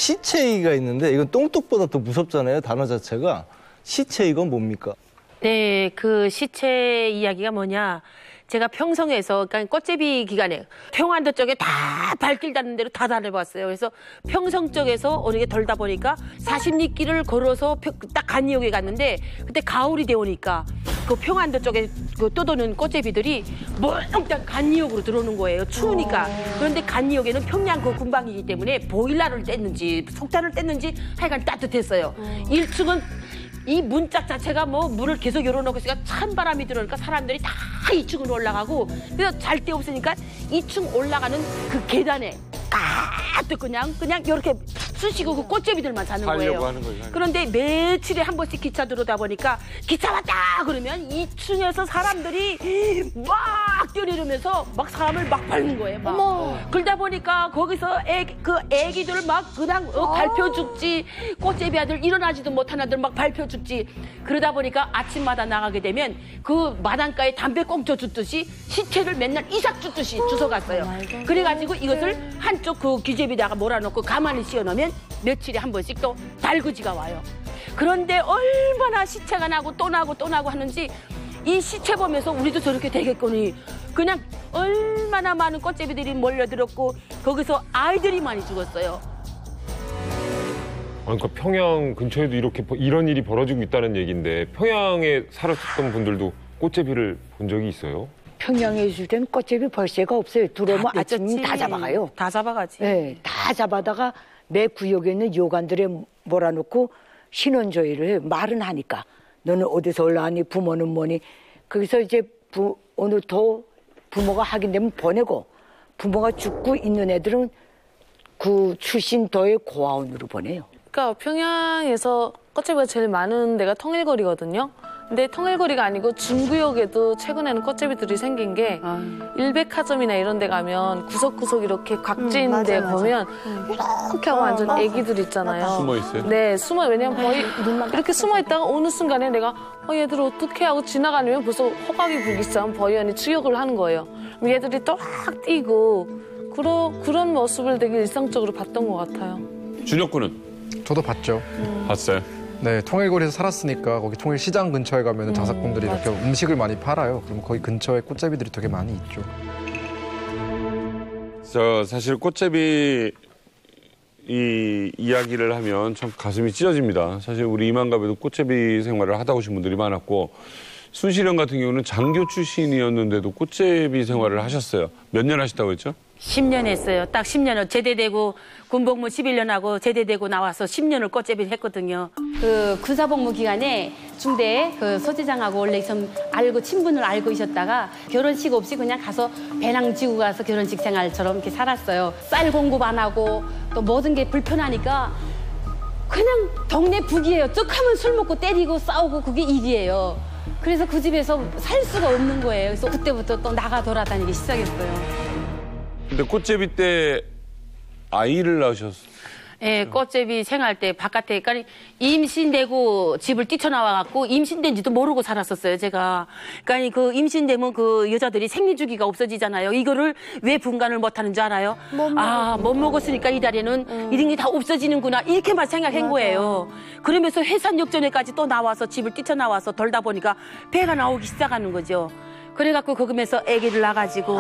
시체이가 있는데 이건 똥뚝보다 더 무섭잖아요, 단어 자체가. 시체 이건 뭡니까? 네, 그 시체 이야기가 뭐냐. 제가 평성에서, 그러니까 꽃제비 기간에 평안도 쪽에 다 발길 닿는 대로 다 다녀봤어요. 그래서 평성 쪽에서 어느 게 덜다 보니까 40리길을 걸어서 딱 간이역에 갔는데 그때 가을이 되오니까 그 평안도 쪽에 그 떠도는 꽃제비들이 몽땅 간이역으로 들어오는 거예요. 추우니까. 그런데 간이역에는 평양 그 군방이기 때문에 보일러를 뗐는지 석탄을 뗐는지 하여간 따뜻했어요. 1층은 이 문짝 자체가 뭐 문을 계속 열어놓고 있으니까 찬바람이 들어오니까 사람들이 다 2층으로 올라가고 그래서 잘 데 없으니까 2층 올라가는 그 계단에 가득 그냥 이렇게 쑤시고 그 꽃제비들만 자는 거예요. 하는 거예요. 그런데 며칠에 한 번씩 기차 들어오다 보니까 기차 왔다 그러면 2층에서 사람들이 막 뛰어내리면서 막 사람을 막 밟는 거예요. 막. 어머. 그러다 보니까 거기서 애기들 막 그냥 밟혀 죽지. 꽃제비 아들 일어나지도 못한 아들 막 밟혀 죽지. 그러다 보니까 아침마다 나가게 되면 그 마당가에 담배 꽁초 줍듯이 시체를 맨날 이삭 줍듯이 주워갔어요. 그래가지고 이것을 한쪽 그 기재비다가 몰아놓고 가만히 씌워놓으면 며칠에 한 번씩 또 달구지가 와요. 그런데 얼마나 시체가 나고 또 나고 또 나고 하는지 이 시체 보면서 우리도 저렇게 되겠거니 그냥 얼마나 많은 꽃제비들이 몰려들었고 거기서 아이들이 많이 죽었어요. 그러니까 평양 근처에도 이렇게 이런 일이 벌어지고 있다는 얘기인데 평양에 살았던 분들도 꽃제비를 본 적이 있어요? 평양에 있을 때는 꽃제비 벌새가 없어요. 들어오면 아침 다 잡아가요. 다 잡아가지. 네, 다 잡아다가 매 구역에 있는 요관들에 몰아놓고 신원조회를 해요. 말은 하니까. 너는 어디서 올라왔니? 부모는 뭐니? 거기서 이제 어느 더 부모가 확인되면 보내고 부모가 죽고 있는 애들은 그 출신 도의 고아원으로 보내요. 그러니까 평양에서 꽃제비가 제일 많은 데가 통일거리거든요. 근데 통일거리가 아니고 중구역에도 최근에는 꽃제비들이 생긴 게 일백화점이나 이런 데 가면 구석구석 이렇게 각지인 데 보면 이렇게 하고 완전 애기들 있잖아요. 숨어 있어요? 네, 왜냐면 거의 이렇게 숨어 있다가 어느 순간에 내가 얘들 어떻게 하고 지나가면 벌써 호각이 불기시작하면 버연이 추격을 하는 거예요. 그럼 얘들이 또 확 뛰고 그런 모습을 되게 일상적으로 봤던 것 같아요. 준혁 군은? 저도 봤죠. 봤어요? 네, 통일거리에서 살았으니까 거기 통일시장 근처에 가면 자사꾼들이 이렇게 음식을 많이 팔아요. 그럼 거기 근처에 꽃제비들이 되게 많이 있죠. 사실 꽃제비 이 이야기를 하면 참 가슴이 찢어집니다. 사실 우리 이만갑에도 꽃제비 생활을 하다 오신 분들이 많았고 순실형 같은 경우는 장교 출신이었는데도 꽃제비 생활을 하셨어요. 몇 년 하셨다고 했죠? 10년 했어요. 딱 10년을 제대되고 군복무 11년 하고 제대되고 나와서 10년을 꽃제비를 했거든요. 그 군사복무 기간에 중대에 그 소대장하고 원래 좀 친분을 알고 있었다가 결혼식 없이 그냥 가서 배낭 지고 가서 결혼식 생활처럼 이렇게 살았어요. 쌀 공급 안 하고 또 모든 게 불편하니까 그냥 동네 북이에요. 뚝하면 술 먹고 때리고 싸우고 그게 일이에요. 그래서 그 집에서 살 수가 없는 거예요. 그래서 그때부터 또 나가 돌아다니기 시작했어요. 근데 꽃제비 때 아이를 낳으셨어요? 예, 꽃제비 생활 때 바깥에, 그러니까 임신되고 집을 뛰쳐나와갖고 임신된지도 모르고 살았었어요, 제가. 그러니까 그 임신되면 그 여자들이 생리주기가 없어지잖아요. 이거를 왜 분간을 못하는 줄 알아요? 못 먹었으니까 이 달에는 이런 게 다 없어지는구나. 이렇게만 생각한 거예요. 그러면서 해산역전에까지 또 나와서 집을 뛰쳐나와서 돌다 보니까 배가 나오기 시작하는 거죠. 그래갖고 거기면서 아기를 낳아가지고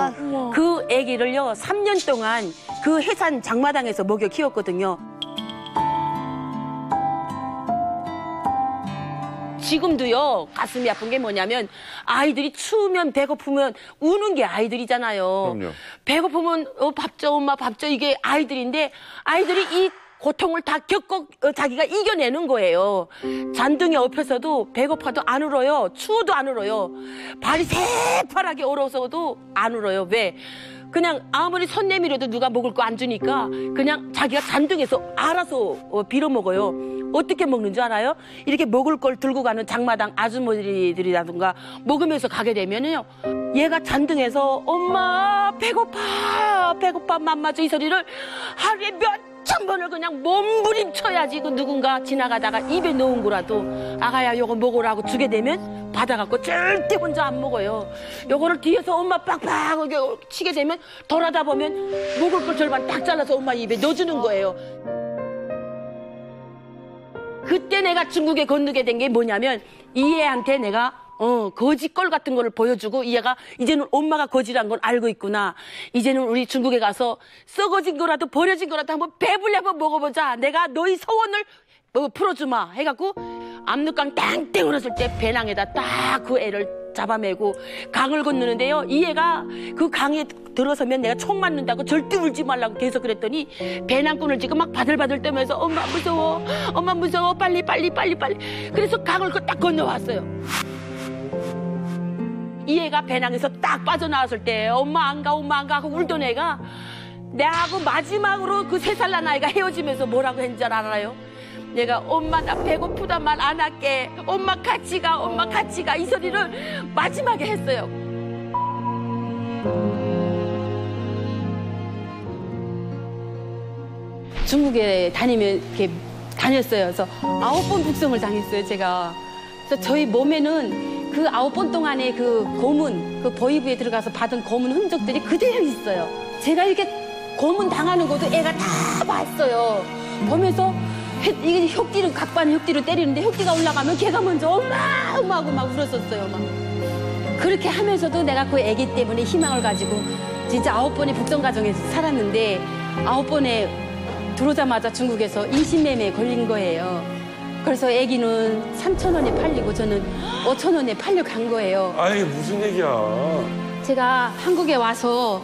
그 아기를요 3년 동안 그 해산 장마당에서 먹여 키웠거든요. 지금도요 가슴이 아픈 게 뭐냐면 아이들이 추우면 배고프면 우는 게 아이들이잖아요. 그럼요. 배고프면 밥 줘 엄마 밥 줘 이게 아이들인데 아이들이 이 고통을 다 겪고 자기가 이겨내는 거예요. 잔등에 엎여서도 배고파도 안 울어요. 추워도 안 울어요. 발이 새파랗게 얼어서도 안 울어요. 왜? 그냥 아무리 손 내밀어도 누가 먹을 거 안 주니까 그냥 자기가 잔등에서 알아서 빌어먹어요. 어떻게 먹는 줄 알아요? 이렇게 먹을 걸 들고 가는 장마당 아주머니들이라든가 먹으면서 가게 되면요. 얘가 잔등에서 엄마 배고파 맘마 줘 이 소리를 하루에 몇천 번을 그냥 몸부림쳐야지 그 누군가 지나가다가 입에 넣은 거라도 아가야 요거 먹으라고 주게 되면 받아갖고 절대 혼자 안 먹어요. 요거를 뒤에서 엄마 빡빡 치게 되면 돌아다 보면 먹을 걸 절반 딱 잘라서 엄마 입에 넣어주는 거예요. 그때 내가 중국에 건너게 된 게 뭐냐면 이 애한테 내가 거짓걸 같은 거를 보여주고 이 애가 이제는 엄마가 거지란 걸 알고 있구나. 이제는 우리 중국에 가서 썩어진 거라도 버려진 거라도 한번 배불리 한번 먹어보자. 내가 너희 소원을 풀어주마 해갖고 압록강 땡땡 울었을 때 배낭에다 딱 그 애를 잡아매고 강을 건너는데요. 이 애가 그 강에 들어서면 내가 총 맞는다고 절대 울지 말라고 계속 그랬더니 배낭꾼을 지금 막 바들바들 떨면서 엄마 무서워 빨리 그래서 강을 딱 건너왔어요. 이 애가 배낭에서 딱 빠져나왔을 때 엄마 안 가 하고 울던 애가 나하고 마지막으로 그 3살 난 아이가 헤어지면서 뭐라고 했는지 알아요? 내가 엄마 나 배고프다 말 안 할게. 엄마 같이 가 이 소리를 마지막에 했어요. 중국에 이렇게 다녔어요. 그래서 9번 북송을 당했어요, 제가. 그래서 저희 몸에는 그 9번 동안에 그 고문, 그 보이부에 들어가서 받은 고문 흔적들이 그대로 있어요. 제가 이렇게 고문 당하는 것도 애가 다 봤어요. 보면서 이게 혁띠를 각반 혁띠로 때리는데 혁띠가 올라가면 걔가 먼저 엄마 하고 막 울었었어요. 막 그렇게 하면서도 내가 그 애기 때문에 희망을 가지고 진짜 9번의 북송 과정에서 살았는데 9번에 들어오자마자 중국에서 인신매매에 걸린 거예요. 그래서 애기는 3,000원에 팔리고 저는 5,000원에 팔려간 거예요. 아니 무슨 얘기야. 제가 한국에 와서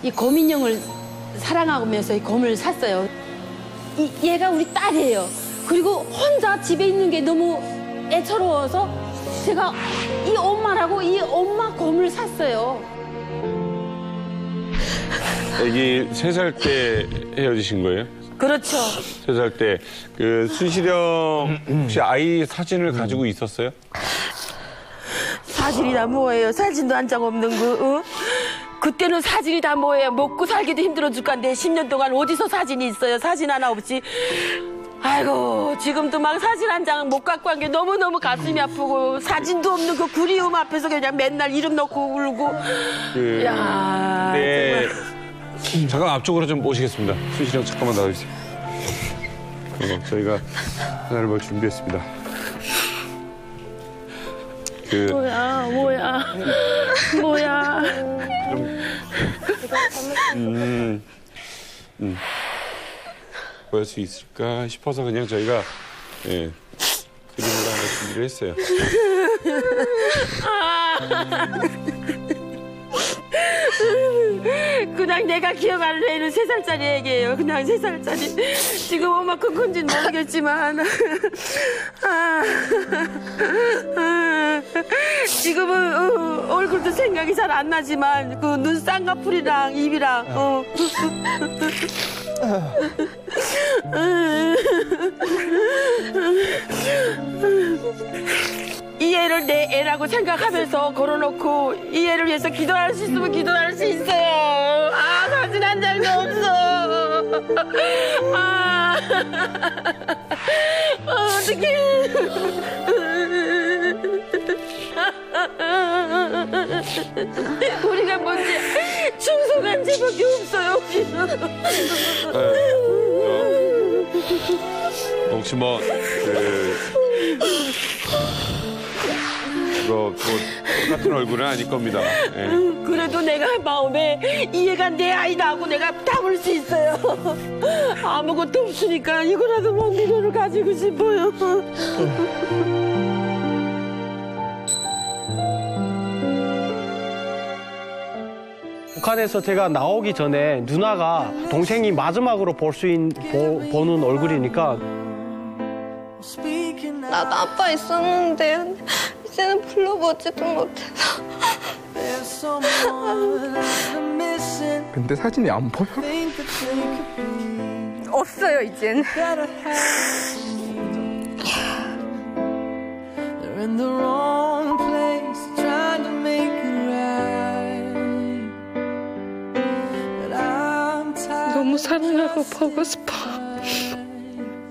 이 거민형을 사랑하면서 이 곰을 샀어요. 얘가 우리 딸이에요. 그리고 혼자 집에 있는 게 너무 애처로워서 제가 이 엄마라고 이 엄마 곰을 샀어요. 애기 3살 때 헤어지신 거예요? 그렇죠. 3살 때 그 순실형 혹시 아이 사진을 가지고 있었어요? 사진이 다 뭐예요? 사진도 한 장 없는 거. 그때는 사진이 다 뭐예요? 먹고 살기도 힘들어 죽겠는데 10년 동안 어디서 사진이 있어요? 사진 하나 없이. 아이고 지금도 막 사진 한 장 못 갖고 한 게 너무너무 가슴이 아프고 사진도 없는 그 그리움 앞에서 그냥 맨날 이름 넣고 울고. 야, 네. 잠깐 앞쪽으로 좀 모시겠습니다. 순실형 잠깐만 나와주세요. 저희가 하나를 뭘 준비했습니다. 뭐야. 보일 수 있을까 싶어서 그냥 저희가 그림으로 하나 준비를 했어요. 그냥 내가 기억하는 애는 3살짜리 애기예요. 그냥 3살짜리. 지금 얼마큼 큰지는 모르겠지만 지금은 얼굴도 생각이 잘 안 나지만 그 눈 쌍꺼풀이랑 입이랑 이 애를 내 애라고 생각하면서 걸어놓고 이 애를 위해서 기도할 수 있으면 기도할 수 있어요. 아, 사진 한 장도 없어. 아, 어떡해. 우리가 뭔지 충성한 죄밖에 없어요. 혹시 뭐 그거 똑같은 얼굴은 아닐 겁니다. 예. 그래도 내가 마음에 이해가 내 아이다 하고 내가 담을 수 있어요. 아무것도 없으니까 이거라도 먹는 걸 가지고 싶어요. 북한에서 제가 나오기 전에 누나가 동생이 마지막으로 보는 얼굴이니까 나도 아빠 있었는데 이제는 불러보지도 못해서. 근데 사진이 안 보여? 없어요 이젠. 너무 사랑하고 보고 싶어.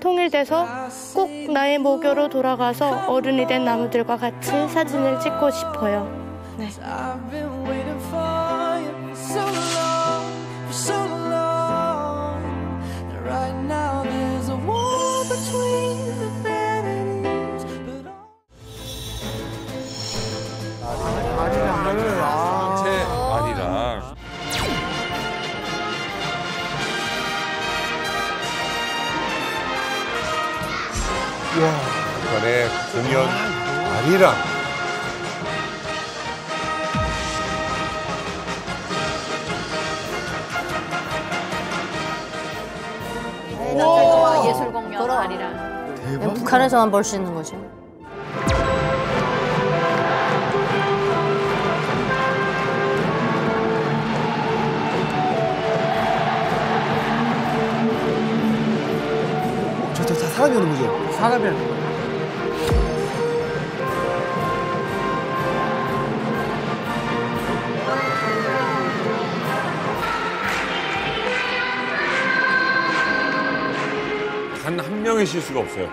통일돼서 꼭 나의 모교로 돌아가서 어른이 된 나무들과 같이 사진을 찍고 싶어요. 네. Right now there's a war between the 북한의 공연 아리랑. 예술 공연 아리랑. 북한에서만 볼 수 있는 거죠. 저 사람이 오는 거죠? 사람이 아니고. 단 한 명의 실수가 없어요.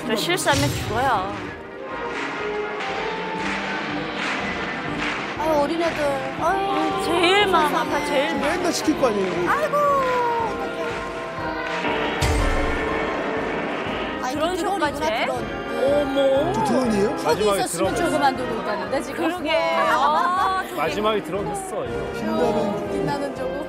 저 실수하면 죽어요. 아유 어린애들. 아유 제일 마음 아파 제일. 맨날 시킬 거 아니에요. 아이고. 그런 쇼까지 해? 어머. 저 드론이에요? 거기 있었으면 저거 만들고 있다는데 지금. 그러게. 마지막에 들어갔어. 빛나는 저거.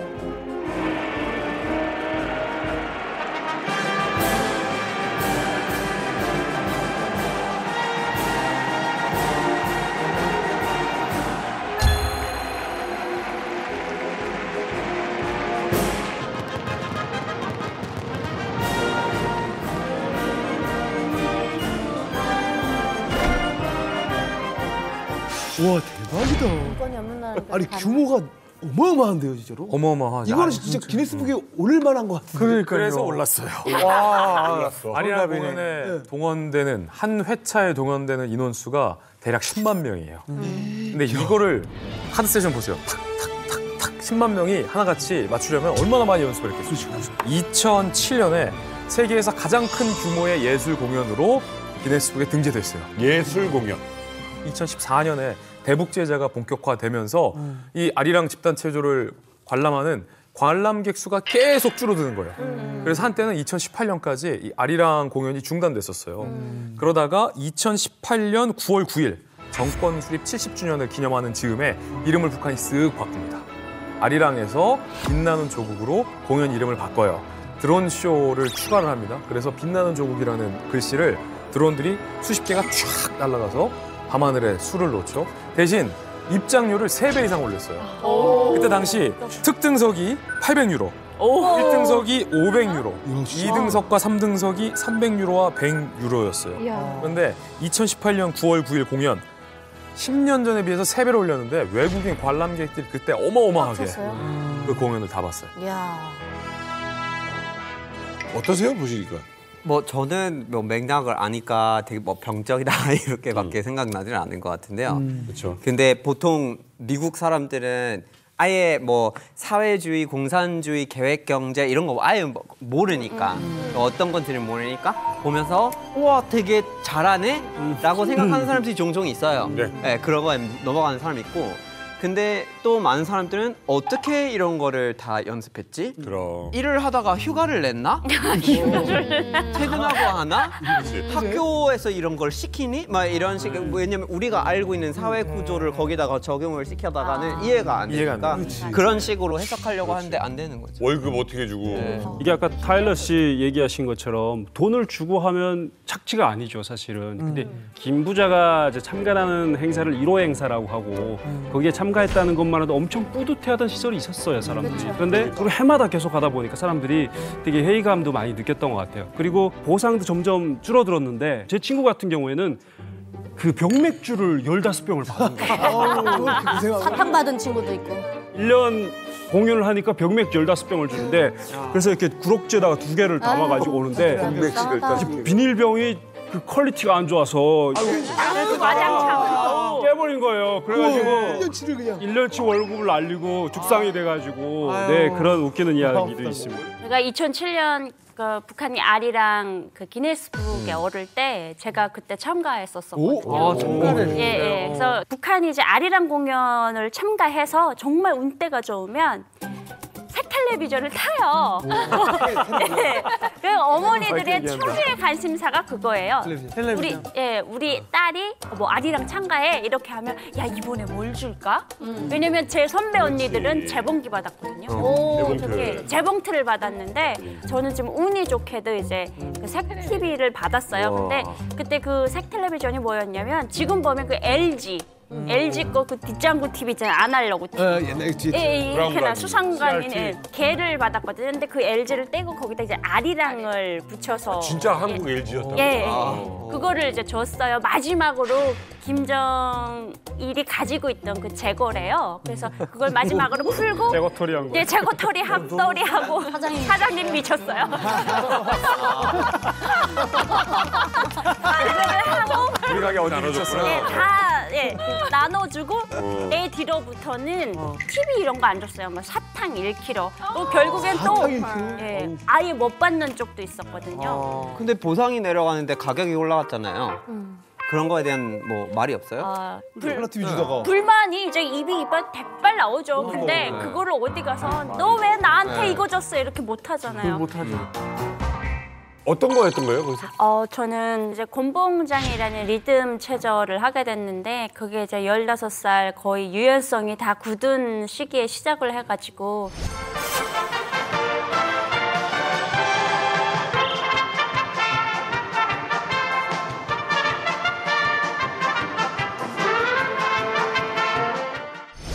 와 대박이다. 아니 규모가 어마어마한데요, 진짜로? 어마어마하죠. 이거는 진짜 기네스북에 오를 만한 것 같은데. 그래서 올랐어요. 아리랑 공연에 동원되는 한 회차에 동원되는 인원수가 대략 10만 명이에요. 근데 이거를 하드 세션 보세요. 탁탁탁탁 10만 명이 하나같이 맞추려면 얼마나 많이 연습을 했겠어요. 2007년에 세계에서 가장 큰 규모의 예술 공연으로 기네스북에 등재됐어요. 예술 공연. 2014년에 대북제재가 본격화되면서 이 아리랑 집단 체조를 관람하는 관람객 수가 계속 줄어드는 거예요. 그래서 한때는 2018년까지 이 아리랑 공연이 중단됐었어요. 그러다가 2018년 9월 9일 정권 수립 70주년을 기념하는 즈음에 이름을 북한이 쓱 바꿉니다. 아리랑에서 빛나는 조국으로 공연 이름을 바꿔요. 드론 쇼를 추가를 합니다. 그래서 빛나는 조국이라는 글씨를 드론들이 수십 개가 쫙 날아가서 밤하늘에 술을 놓죠. 대신 입장료를 3배 이상 올렸어요. 그때 당시 특등석이 800유로, 1등석이 500유로, 2등석과 3등석이 300유로와 100유로였어요. 그런데 2018년 9월 9일 공연 10년 전에 비해서 3배를 올렸는데 외국인 관람객들이 그때 어마어마하게 그 공연을 다 봤어요. 어떠세요, 보시니까? 뭐 저는 뭐 맥락을 아니까 되게 뭐 병적이다 이렇게밖에 생각나지는 않는 것 같은데요. 그렇죠. 근데 보통 미국 사람들은 아예 뭐 사회주의, 공산주의, 계획경제 이런 거 아예 모르니까 어떤 건지는 모르니까 보면서 우와 되게 잘하네? 라고 생각하는 사람들이 종종 있어요. 네, 그러고 넘어가는 사람이 있고 근데 또 많은 사람들은 어떻게 이런 거를 다 연습했지? 그럼. 일을 하다가 휴가를 냈나? 퇴근하고 하나? 학교에서 이런 걸 시키니? 막 이런 식. 왜냐면 우리가 알고 있는 사회 구조를 거기다가 적용을 시켜다가는 이해가 안 되니까 그런 식으로 해석하려고 하는데 안 되는 거죠. 월급 어떻게 주고. 이게 아까 타일러 씨 얘기하신 것처럼 돈을 주고 하면 착취가 아니죠, 사실은. 근데 김 부자가 이제 참가하는 행사를 1호 행사라고 하고 거기에 참가했다는 것만으로도 엄청 뿌듯해하던 시절이 있었어요, 사람들이. 그런데 그걸 해마다 계속 하다 보니까 사람들이 되게 회의감도 많이 느꼈던 것 같아요. 그리고 보상도 점점 줄어들었는데 제 친구 같은 경우에는 그 병맥주를 15병을 받은 거예요. 사탕 받은 친구도 있고. 1년 공연을 하니까 병맥주 15병을 주는데 그래서 이렇게 구럭지에다가 2개를 담아가지고 오는데 비닐병이 그 퀄리티가 안 좋아서 깨버린 거예요. 그래가지고 1년치를 그냥 1년치 월급을 날리고 죽상이 돼가지고 네 그런 웃기는 이야기도 있습니다. 제가 2007년 그 북한이 아리랑 그 기네스북에 오를 때 제가 그때 참가했었거든요. 참가를 예. 그래서 북한이 이제 아리랑 공연을 참가해서 정말 운때가 좋으면 텔레비전을 타요. 네. 그 어머니들의 최고의 관심사가 그거예요. 우리 딸이 뭐 아리랑 참가해 이렇게 하면 야 이번에 뭘 줄까? 왜냐면 제 선배 언니들은 재봉기 받았거든요. 재봉틀을 받았는데 저는 좀 운이 좋게도 이제 그 색 TV를 받았어요. 근데 그때 그 색 텔레비전이 뭐였냐면 지금 보면 그 LG 거 그 뒷장구 TV 있잖아요. 아날로그 TV. 옛날 뒤에. 이렇게나 수상관인 걔를 받았거든요. 근데 그 LG를 떼고 거기다 이제 아리랑을 붙여서 진짜 한국 LG였다. 예, 그거를 이제 줬어요. 마지막으로 김정일이 가지고 있던 그 재고래요. 그래서 그걸 마지막으로 풀고 재고털이 한 거. 예, 재고털이 합돌이하고 사장님 미쳤어요. 하고 우리 가게 어디 나눠줬구나. 나눠주고 애 뒤로부터는 TV 이런 거 안 줬어요. 뭐 사탕 1kg. 결국엔 또 아예 못 받는 쪽도 있었거든요. 근데 보상이 내려가는데 가격이 올라갔잖아요. 그런 거에 대한 뭐 말이 없어요? TV 주다가. 불만이 이제 입이 이빨 대빨 나오죠. 근데 그거를 어디 가서 너 왜 나한테 이거 줬어 이렇게 못 하잖아요. 어떤 거였던 거예요, 거기서? 저는 이제 곤봉장이라는 리듬 체조를 하게 됐는데 그게 이제 15살 거의 유연성이 다 굳은 시기에 시작을 해가지고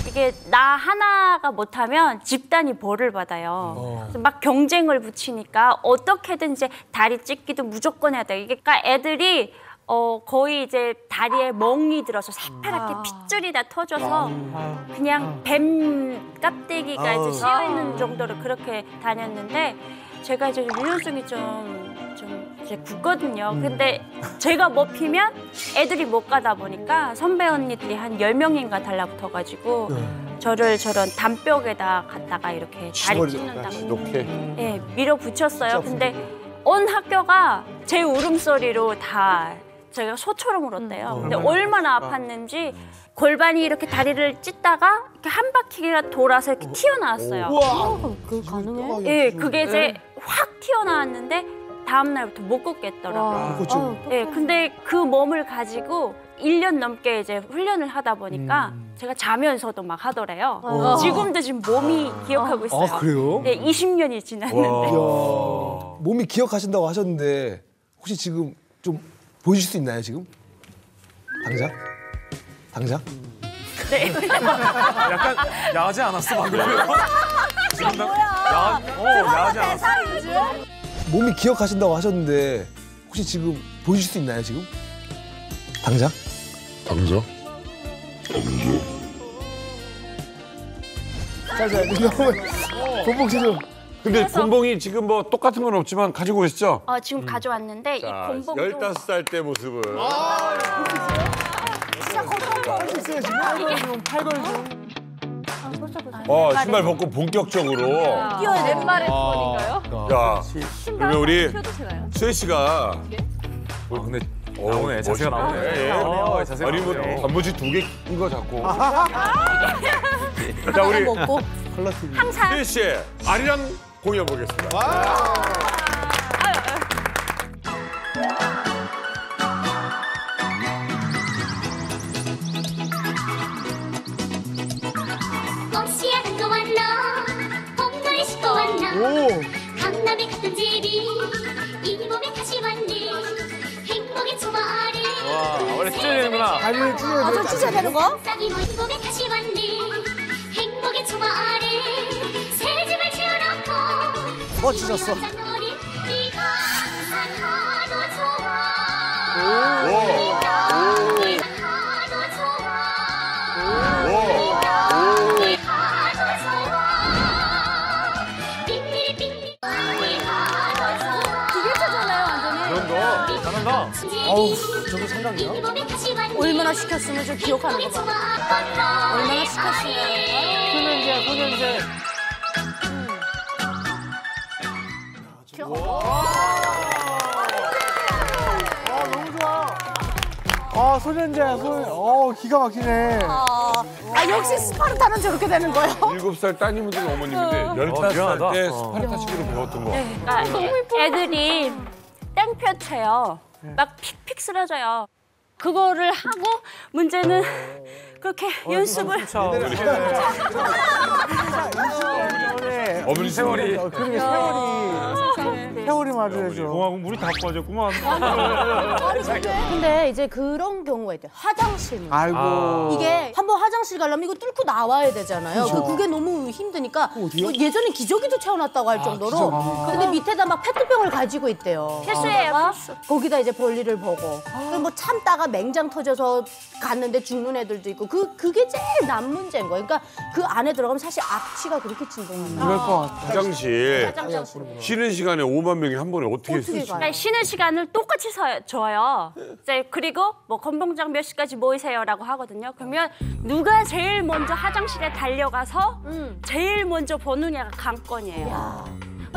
이게 나 하나가 못하면 집단이 벌을 받아요. 그래서 막 경쟁을 붙이니까 어떻게든 이제 다리 찢기도 무조건 해야 돼요. 이게 그러니까 애들이 거의 이제 다리에 멍이 들어서 새파랗게 핏줄이 다 터져서 그냥 뱀 껍데기가 이제 씌어 있는 정도로 그렇게 다녔는데 제가 이제 유연성이 좀 이제 굳거든요. 근데 제가 먹히면 애들이 못 가다 보니까 선배 언니들이 한 10명인가 달라붙어가지고 저를 저런 담벽에다 갖다가 이렇게 다리 찢는다고 예, 밀어붙였어요. 근데 온 학교가 제 울음소리로 다 제가 소처럼 울었대요. 근데 얼마나 아팠는지 골반이 이렇게 다리를 찢다가 이렇게 한 바퀴가 돌아서 이렇게 튀어나왔어요. 그 가능해? 예, 그게 이제 확 튀어나왔는데 다음 날부터 못 걷겠더라고요. 예, 근데 그 몸을 가지고 1년 넘게 이제 훈련을 하다 보니까 제가 자면서도 막 하더래요. 지금도 지금 몸이 기억하고 있어요. 아, 그래요? 네, 20년이 지났는데. 몸이 기억하신다고 하셨는데 혹시 지금 좀 보여줄 수 있나요, 지금? 당장? 네. 약간 야하지 않았어 방금? 지금 야하지 않았어. 몸이 기억하신다고 하셨는데 혹시 지금 보여줄 수 있나요, 지금? 당장? 자, 곤봉씨 좀. 근데 곤봉이 지금 뭐 똑같은 건 없지만 가지고 오셨죠? 지금 가져왔는데 이 곤봉도 15살 때 모습을. 진짜 있어요, 지금. 팔걸 좀. 신발 벗고 본격적으로. 뛰어야 왼발의 부분인가요? 야, 그러면 우리 수혜 씨가. 근데 나오네, 자세가 나오네. 자세가 아니 뭐 나오네. 단무지 2개인 거 잡고. 자, 우리 먹고 항상 수혜 씨 아리랑 공연 보겠습니다. 혹시야 듣고 왔나 봄노래 싣고 왔나 강남에 갔던 집이 이 몸에 다시 왔네 행복의 초마를 원래 찢어야 되는구나. 다리를 찢어야 돼. 좀 찢어야 되는 거? 이 몸에 다시 왔네 행복의 초마를 새 집을 지어놓고 찢었어. 네가 하도 좋아 잘한다. 아우, 저거 상당이야. 얼마나 시켰으면 좀 기억하는 거 봐. 얼마나 시켰으면. 소년제. 아, 와, 소년자야, 기가 막히네. 역시 스파르타는 저렇게 되는 거예요? 7살 따님은 된 어머님인데 15살 때 스파르타식으로 배웠던 거. 그러니까 애들이 땡볕 쳐요. 막 픽픽 쓰러져요. 그거를 하고 문제는 그렇게 연습을 어머니 세월이 그러게 세월이 맞아야죠. 공하고 물이 다 빠졌구만. 근데 이제 그런 경우가 있대요. 화장실 문제. 아이고. 이게 한번 화장실 가려면 이거 뚫고 나와야 되잖아요. 그게 너무 힘드니까 예전에 기저귀도 채워놨다고 할 정도로. 근데 밑에다 막 페트병을 가지고 있대요. 필수예요. 거기다 이제 볼일을 보고. 뭐 참다가 맹장 터져서 갔는데 죽는 애들도 있고. 그게 제일 난 문제인 거예요. 그러니까 그 안에 들어가면 사실 악취가 그렇게 진동합니다. 그럴 것 같아. 화장실 쉬는 시간에 5만 명이 한 번에 어떻게 쓸 수 있어요? 그러니까 쉬는 시간을 똑같이 줘요. 이제 그리고 뭐 건봉장 몇 시까지 모이세요라고 하거든요. 그러면 누가 제일 먼저 화장실에 달려가서 제일 먼저 보느냐가 관건이에요.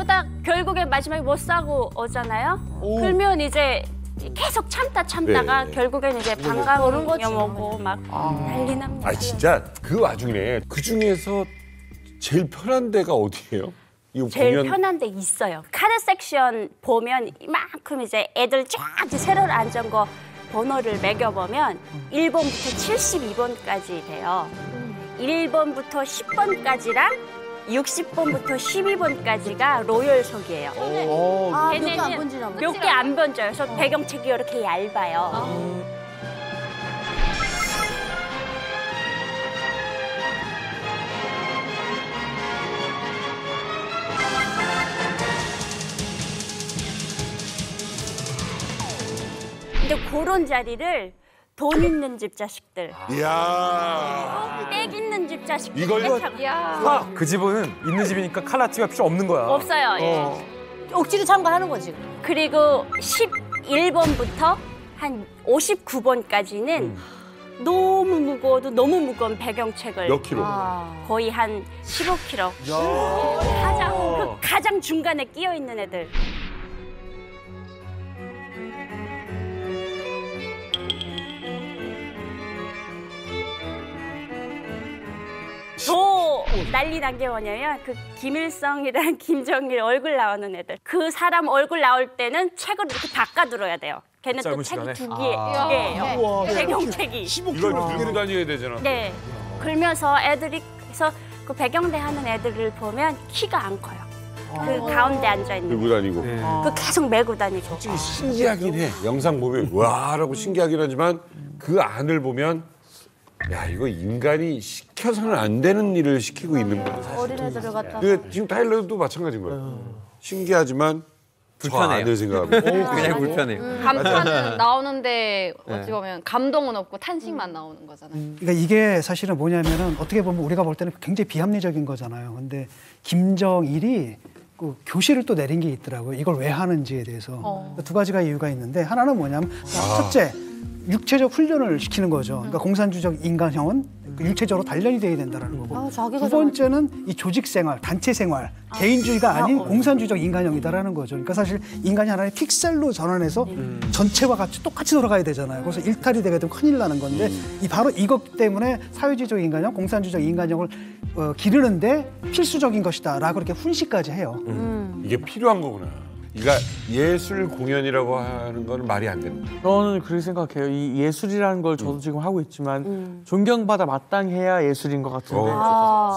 딱 결국에 마지막에 못 사고 오잖아요. 그러면 이제 계속 참다가 네. 결국엔 이제 방광을 오고 막 난리 납니다. 아 진짜 그 와중에 그 중에서 제일 편한 데가 어디예요? 이거 제일 보면 편한 데 있어요. 카드 섹션 보면 이만큼 이제 애들 쫙 이제 세로를 앉은 거 번호를 매겨보면 1번부터 72번까지 돼요. 1번부터 10번까지랑 60번부터 12번까지가 로열석이에요. 몇 개 안 번지나 보네. 몇 개 안 번져요. 그래서 배경책이 이렇게 얇아요. 근데 그런 자리를 돈 있는 집 자식들, 이야. 백 있는 집 자식들 그 집은 있는 집이니까 칼라티가 필요 없는 거야. 없어요. 예. 억지로 참가하는 거지. 그리고 11번부터 한 59번까지는 너무 무거워도 너무 무거운 배경책을 몇 킬로? 거의 한 15kg. 가장 중간에 끼어 있는 애들. 더 난리 난 게 뭐냐면 그 김일성이랑 김정일 얼굴 나오는 애들. 그 사람 얼굴 나올 때는 책을 이렇게 바꿔들어야 돼요. 걔는 또 책이 두 개예요. 배경책이. 이걸 들고 다녀야 되잖아. 네. 그러면서 애들이 그래서 그 배경대 하는 애들을 보면 키가 안 커요. 그 가운데 앉아 있는. 들고 다니고. 그 계속 메고 다니고. 솔직히 신기하긴 해. 영상 보면 와라고 신기하긴 하지만 그 안을 보면 야 이거 인간이 시켜서는 안 되는 일을 시키고 있는 거야. 어린애들을 갖다. 지금 타일러도 마찬가지인 거예요. 신기하지만 불편해요. 안될 생각하고 그냥 불편해요. 감탄은 나오는데 어찌 보면 감동은 없고 탄식만 나오는 거잖아요. 그러니까 이게 사실은 뭐냐면은 어떻게 보면 우리가 볼 때는 굉장히 비합리적인 거잖아요. 근데 김정일이 그 교실을 또 내린 게 있더라고요. 이걸 왜 하는지에 대해서. 두 가지가 이유가 있는데 하나는 뭐냐면 첫째, 육체적 훈련을 시키는 거죠. 그러니까 공산주의적 인간형은 육체적으로 단련이 돼야 된다는 거고. 두 번째는 이 조직 생활, 단체 생활, 개인주의가 아닌 공산주의적 인간형이다라는 거죠. 그러니까 사실 인간이 하나의 픽셀로 전환해서 전체와 같이 똑같이 돌아가야 되잖아요. 그래서 일탈이 되게 되면 큰일 나는 건데 바로 이것 때문에 사회주의적 인간형, 공산주의적 인간형을 기르는데 필수적인 것이다라고 이렇게 훈시까지 해요. 이게 필요한 거구나. 그러니까 예술 공연이라고 하는 건 말이 안 된다. 저는 그렇게 생각해요. 이 예술이라는 걸 저도 지금 하고 있지만 존경받아 마땅해야 예술인 것 같은데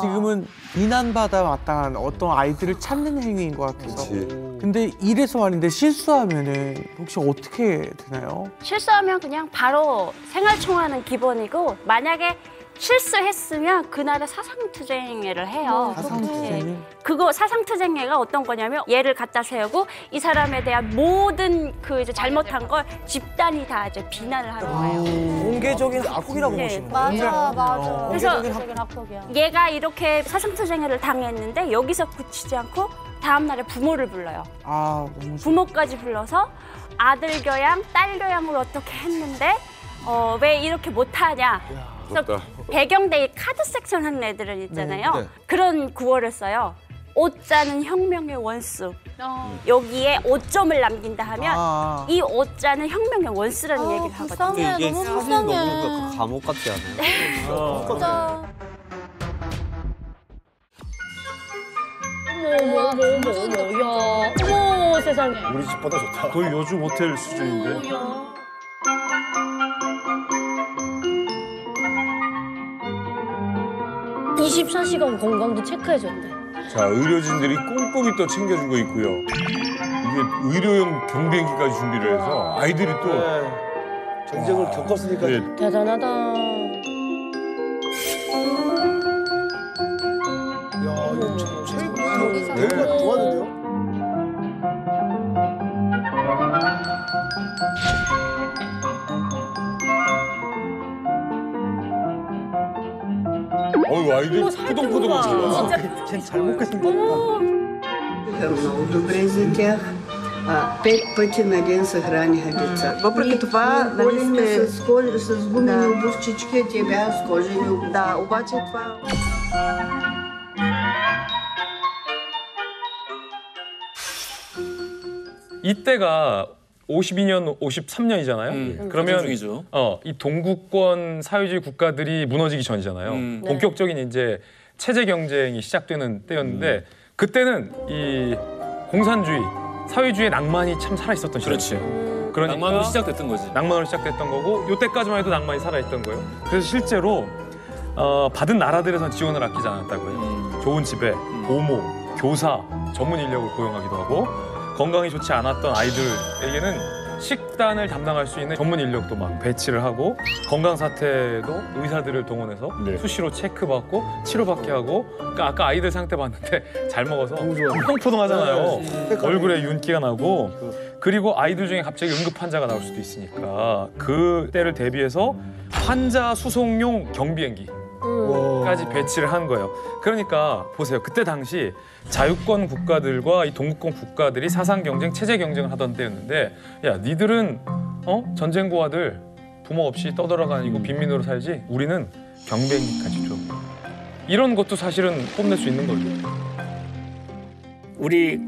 지금은 비난받아 마땅한 어떤 아이들을 찾는 행위인 것 같아서. 근데 이래서 말인데 실수하면은 혹시 어떻게 되나요? 실수하면 그냥 바로 생활총화는 기본이고 만약에 실수했으면 그날에 사상투쟁회를 해요. 사상투쟁회? 그거 사상투쟁회가 어떤 거냐면 얘를 갖다 세우고 이 사람에 대한 모든 그 이제 잘못한 걸 집단이 다 이제 비난을 하는 거예요. 공개적인 학폭이라고 보시는 거예요? 맞아. 그래서 학폭이야. 얘가 이렇게 사상투쟁회를 당했는데 여기서 그치지 않고 다음 날에 부모를 불러요. 너무 부모까지 불러서 아들 교양, 딸 교양을 어떻게 했는데 왜 이렇게 못하냐. 그래서 배경대에 카드 섹션 하는 애들은 있잖아요. 그런 구호를 써요. 오자는 혁명의 원수. 여기에 5점을 남긴다 하면 이 오자는 혁명의 원수라는 얘기를 하거든요. 이게 사실 너무 그 감옥 같지 않아요? 진짜. 어머 세상에. 우리 집보다 좋다. 거의 요즘 호텔 수준인데. 24시간 건강도 체크해줬대. 자, 의료진들이 꼼꼼히 또 챙겨주고 있고요. 이게 의료용 경비행기까지 준비를 해서 아이들이 또 전쟁을 겪었으니까. 네. 대단하다. 야, 이거 최고. 네, 좋았는데요? 어우, 아이들 포동포동하잖아. 쟤잘 먹게 생겼다. Добрый Патинадин сохрани годится. Въпреки това, нали сме с гумени обувчички, те бяха с кожени обувки. Да, обаче това... 이때가 52년, 53년이잖아요. 그러면 중이죠. 이 동구권 사회주의 국가들이 무너지기 전이잖아요. 네. 본격적인 이제 체제 경쟁이 시작되는 때였는데 그때는 이 공산주의, 사회주의의 낭만이 참 살아 있었던 그렇지. 그러니까 낭만으로 시작됐던 거지. 낭만으로 시작됐던 거고 이때까지만 해도 낭만이 살아 있던 거예요. 그래서 실제로 받은 나라들에선 지원을 아끼지 않았다고요. 좋은 집에 보모, 교사, 전문 인력을 고용하기도 하고 건강이 좋지 않았던 아이들에게는 식단을 담당할 수 있는 전문 인력도 막 배치를 하고 건강 사태도 의사들을 동원해서 수시로 체크받고 치료받게 하고 그러니까 아까 아이들 상태 봤는데 잘 먹어서 포동포동하잖아요. 얼굴에 윤기가 나고 그리고 아이들 중에 갑자기 응급 환자가 나올 수도 있으니까 그 때를 대비해서 환자 수송용 경비행기 까지 배치를 한 거예요. 그러니까 보세요. 그때 당시 자유권 국가들과 이 동구권 국가들이 사상 경쟁, 체제 경쟁을 하던 때였는데 야, 니들은 전쟁 고아들 부모 없이 떠돌아다니고 빈민으로 살지 우리는 경비행기까지 줘. 이런 것도 사실은 뽐낼 수 있는 거죠. 우리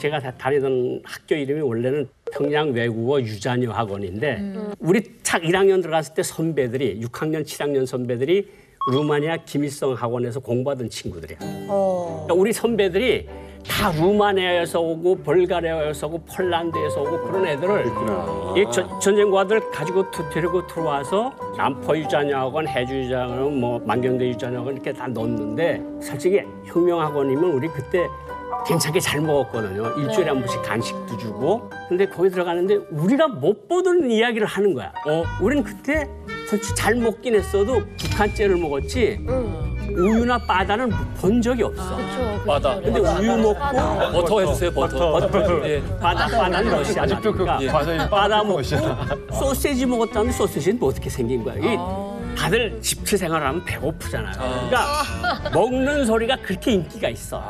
제가 다니던 학교 이름이 원래는 평양 외국어 유자녀 학원인데 우리 착 1학년 들어갔을 때 선배들이 6학년, 7학년 선배들이 루마니아 김일성 학원에서 공부하던 친구들이야. 그러니까 우리 선배들이 다 루마니아에서 오고 벌가리아에서 오고 폴란드에서 오고 그런 애들을 이 전쟁과들 가지고 데리고 들어와서 남포 유자녀학원, 해주 유자녀학원, 뭐 만경대 유자녀학원 이렇게 다 넣었는데 솔직히 혁명학원이면 우리 그때 괜찮게 잘 먹었거든요. 일주일에 한 번씩 간식도 주고. 근데 거기 들어가는데 우리가 못 보던 이야기를 하는 거야. 우리는 그때 솔직히 잘 먹긴 했어도 북한째를 먹었지 우유나 바다는 본 적이 없어. 바다. 근데 우유 먹고 버터 해주세요, 버터. 예. 바다는 러시아. 아직도 그 과정이 바다 먹고 소시지 먹었다는데 소시지는 뭐 어떻게 생긴 거야? 이게 다들 집체 생활하면 배고프잖아요. 그러니까 먹는 소리가 그렇게 인기가 있어.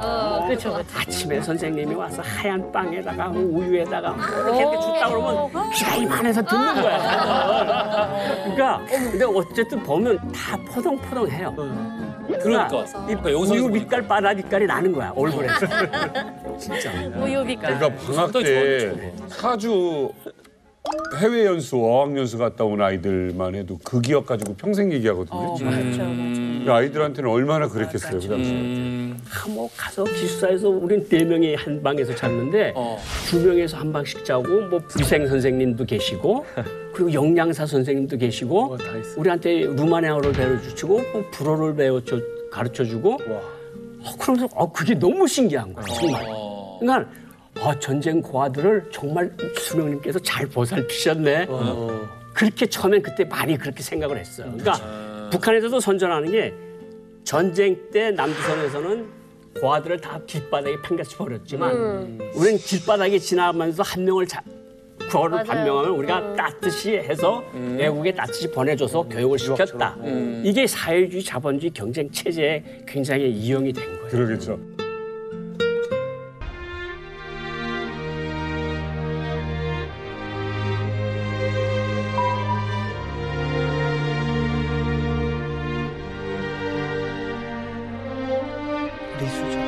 그렇죠. 아침에 선생님이 와서 하얀 빵에다가 우유에다가 이렇게 줬다 그러면 귀가 이만해서 듣는 거야. 그러니까 근데 어쨌든 보면 다 포동포동해요. 그러니까 여기서 우유 빛깔 바다 빛깔이 나는 거야 얼굴에. 진짜. 우유 빛깔. 그러니까 방학 때 사주 해외 연수, 어학 연수 갔다 온 아이들만 해도 그 기억 가지고 평생 얘기하거든요. 그 아이들한테는 얼마나 그랬겠어요, 그 당시에. 뭐 가서 기숙사에서 우린 4명이 한 방에서 잤는데 2명에서 한 방씩 자고 뭐 위생 선생님도 계시고 그리고 영양사 선생님도 계시고 우리한테 루마니아어를 배워주시고 뭐 불어를 가르쳐주고 그러면서 그게 너무 신기한 거야 정말. 그러니까 전쟁 고아들을 정말 수명님께서 잘 보살피셨네. 그렇게 처음엔 그때 많이 그렇게 생각을 했어요. 그러니까 북한에서도 선전하는 게 전쟁 때 남조선에서는 고아들을 다 길바닥에 팽개쳐 버렸지만 우리는 길바닥에 지나가면서 한 명을 그거를 반명하면 우리가 따뜻이 해서 외국에 따뜻이 보내줘서 교육을 시켰다. 이게 사회주의, 자본주의 경쟁 체제에 굉장히 이용이 된 거예요. 그러겠죠. 리수죠.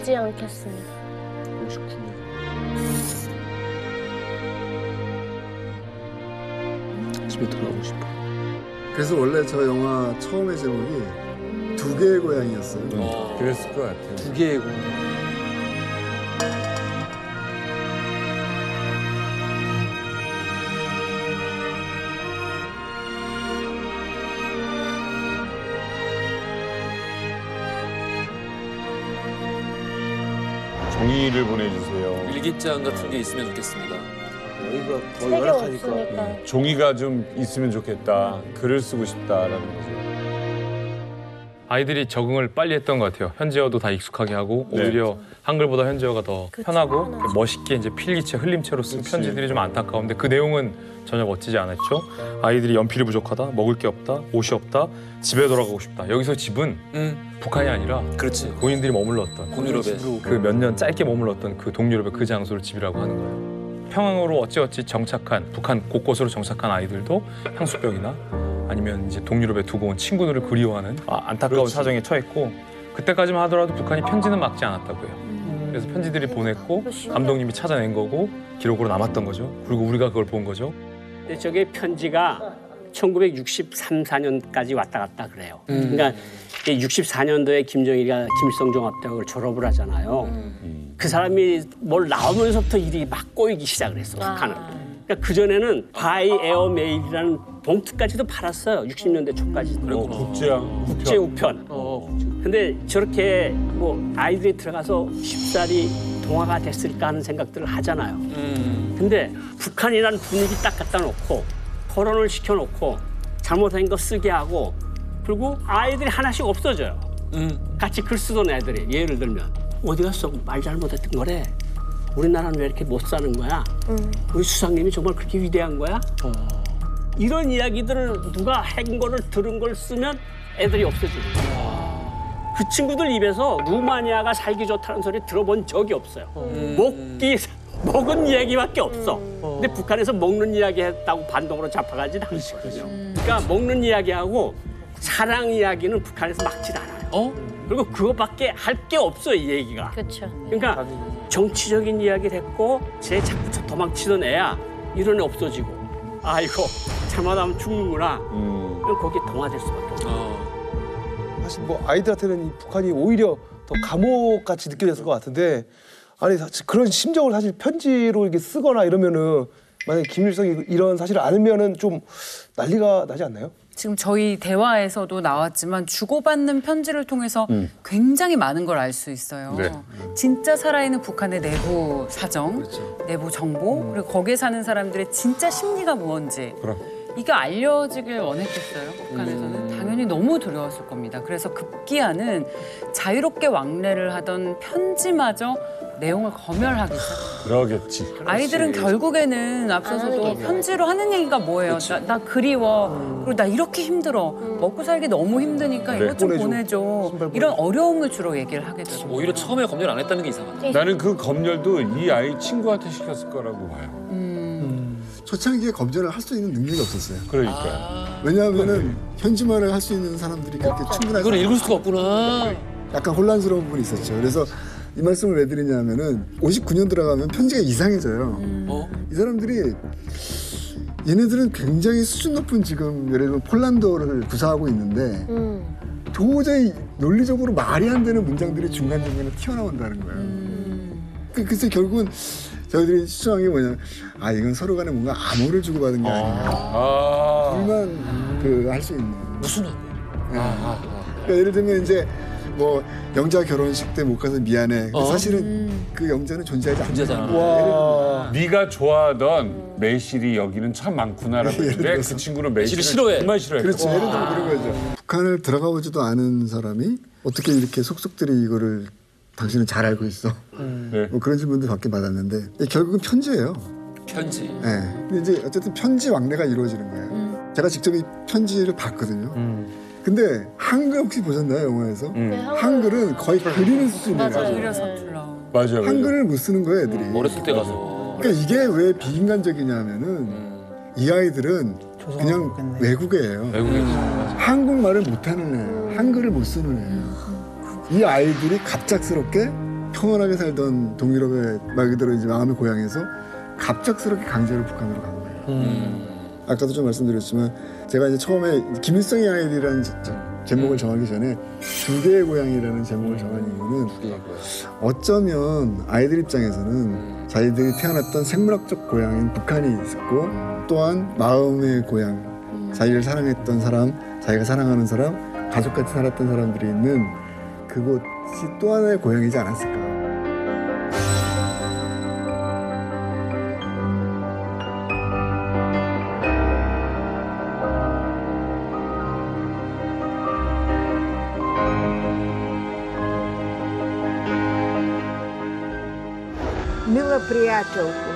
울지 않겠습니다. 59년. 집에 돌아가고 싶어. 그래서 원래 저 영화 처음의 제목이 두 개의 고향이었어요. 그랬을 것 같아요. 두 개의 고향. 종이를 보내주세요. 일기장 같은 게 있으면 좋겠습니다. 여기가 더 책이 열악하니까. 없으니까. 종이가 좀 있으면 좋겠다. 글을 쓰고 싶다라는 거죠. 아이들이 적응을 빨리 했던 것 같아요. 현지어도 다 익숙하게 하고 네. 오히려 한글보다 현지어가 더 편하고 멋있게 이제 필기체, 흘림체로 쓴 편지들이 좀 안타까운데 그 내용은 전혀 멋지지 않았죠. 아이들이 연필이 부족하다, 먹을 게 없다, 옷이 없다, 집에 돌아가고 싶다. 여기서 집은 북한이 아니라 그렇지. 본인들이 머물렀던 동유럽에 그 몇 년 짧게 머물렀던 그 동유럽의 그 장소를 집이라고 하는 거예요. 평양으로 어찌어찌 정착한 북한 곳곳으로 정착한 아이들도 향수병이나 아니면 이제 동유럽에 두고 온 친구들을 그리워하는 안타까운 사정에 처했고 그때까지만 하더라도 북한이 편지는 막지 않았다고요. 그래서 편지들이 보냈고 감독님이 찾아낸 거고 기록으로 남았던 거죠. 그리고 우리가 그걸 본 거죠. 근데 저게 편지가 1963, 4년까지 왔다 갔다 그래요. 그러니까 64년도에 김정일이가 김일성종합대학을 졸업을 하잖아요. 그 사람이 뭘 나오면서부터 일이 막 꼬이기 시작을 했어, 북한은. 그러니까 그전에는 바이 에어 메일이라는 봉투까지도 팔았어요. 60년대 초까지도. 국제 우편. 근데 저렇게 뭐 아이들이 들어가서 쉽사리 동화가 됐을까 하는 생각들을 하잖아요. 근데 북한이라는 분위기 딱 갖다 놓고 토론을 시켜놓고 잘못한 거 쓰게 하고 그리고 아이들이 하나씩 없어져요. 같이 글 쓰던 애들이 예를 들면 어디 갔어? 말 잘못했던 거래. 우리나라는 왜 이렇게 못 사는 거야? 우리 수상님이 정말 그렇게 위대한 거야? 이런 이야기들을 누가 한 거를 들은 걸 쓰면 애들이 없어지는 거야. 그 친구들 입에서 루마니아가 살기 좋다는 소리 들어본 적이 없어요. 먹은 이야기밖에 없어. 근데 북한에서 먹는 이야기 했다고 반동으로 잡아가진 않거든요. 그러니까 먹는 이야기하고 사랑 이야기는 북한에서 막질 않아요. 그리고 그거밖에 할 게 없어, 이 얘기가. 그렇죠. 그러니까 정치적인 이야기를 했고 제 자꾸 도망치던 애야 이런 애 없어지고 아이고 잘못하면 죽는구나. 그럼 거기에 동화될 수밖에 없어. 사실 뭐 아이들한테는 이 북한이 오히려 더 감옥같이 느껴졌을 것 같은데 아니 그런 심정을 사실 편지로 이렇게 쓰거나 이러면은 만약에 김일성이 이런 사실을 알면은 좀 난리가 나지 않나요? 지금 저희 대화에서도 나왔지만 주고받는 편지를 통해서 굉장히 많은 걸 알 수 있어요. 네. 진짜 살아있는 북한의 내부 사정, 내부 정보, 그리고 거기에 사는 사람들의 진짜 심리가 뭔지 이게 알려지길 원했겠어요. 북한에서는 당연히 너무 두려웠을 겁니다. 그래서 급기야는 자유롭게 왕래를 하던 편지마저 내용을 검열하기 시작해요. 그러겠지. 아이들은 결국에는 앞서서도 편지로 하는 얘기가 뭐예요? 나 그리워. 그리고 나 이렇게 힘들어. 먹고 살기 너무 힘드니까 네. 이것 좀 보내줘. 이런 어려움을 주로 얘기를 하게 되죠. 오히려 처음에 검열 안 했다는 게 이상하다. 나는 그 검열도 이 아이 친구한테 시켰을 거라고 봐요. 초창기에 검열을 할 수 있는 능력이 없었어요. 그러니까. 왜냐하면은 현지말을 할 수 있는 사람들이 그렇게 충분하지 이걸 읽을 수가 없구나. 약간 혼란스러운 부분이 있었죠. 그래서 이 말씀을 왜 드리냐면은 59년 들어가면 편지가 이상해져요. 이 사람들이 얘네들은 굉장히 수준 높은 지금 예를 들면 폴란드어를 구사하고 있는데 도저히 논리적으로 말이 안 되는 문장들이 중간중간에 튀어나온다는 거예요. 그래서 결국은 저희들이 추정한 게 뭐냐면 아 이건 서로 간에 뭔가 암호를 주고받은 게 아니야. 둘만 할 수 있는. 무슨 암호? 그러니까 예를 들면 이제 뭐 영자 결혼식 때 못 가서 미안해. 사실은 그 영자는 존재하지 않잖아. 와. 네가 좋아하던 매실이 여기는 참 많구나라고 했는데 그 친구는 매실을 싫어해. 정말 싫어해. 그렇죠. 예를 들면 그런 거죠. 북한을 들어가 보지도 않은 사람이 어떻게 이렇게 속속들이 이거를 당신은 잘 알고 있어. 뭐 그런 질문도 받긴 받았는데 결국은 편지예요. 편지. 네. 근데 이제 어쨌든 편지 왕래가 이루어지는 거예요. 제가 직접 이 편지를 봤거든요. 근데 한글 혹시 보셨나요, 영화에서? 한글은 거의 그리는 수준이에요. 맞아요. 한글을 못 쓰는 거예요, 애들이. 어렸을 때 가서. 그러니까 이게 왜 비인간적이냐면은 이 아이들은 그냥 외국애예요. 한국말을 못하는 애예요. 한글을 못 쓰는 애예요. 이 아이들이 갑작스럽게 평온하게 살던 동유럽의 말 그대로 이제 마음의 고향에서 갑작스럽게 강제로 북한으로 간 거예요. 아까도 좀 말씀드렸지만 제가 이제 처음에 김일성의 아이들이라는 제목을 정하기 전에 두 개의 고향이라는 제목을 정한 이유는 어쩌면 아이들 입장에서는 자기들이 태어났던 생물학적 고향인 북한이 있었고 또한 마음의 고향, 자기를 사랑했던 사람, 자기가 사랑하는 사람, 가족같이 살았던 사람들이 있는 그곳이 또 하나의 고향이지 않았을까. Мила приятелко,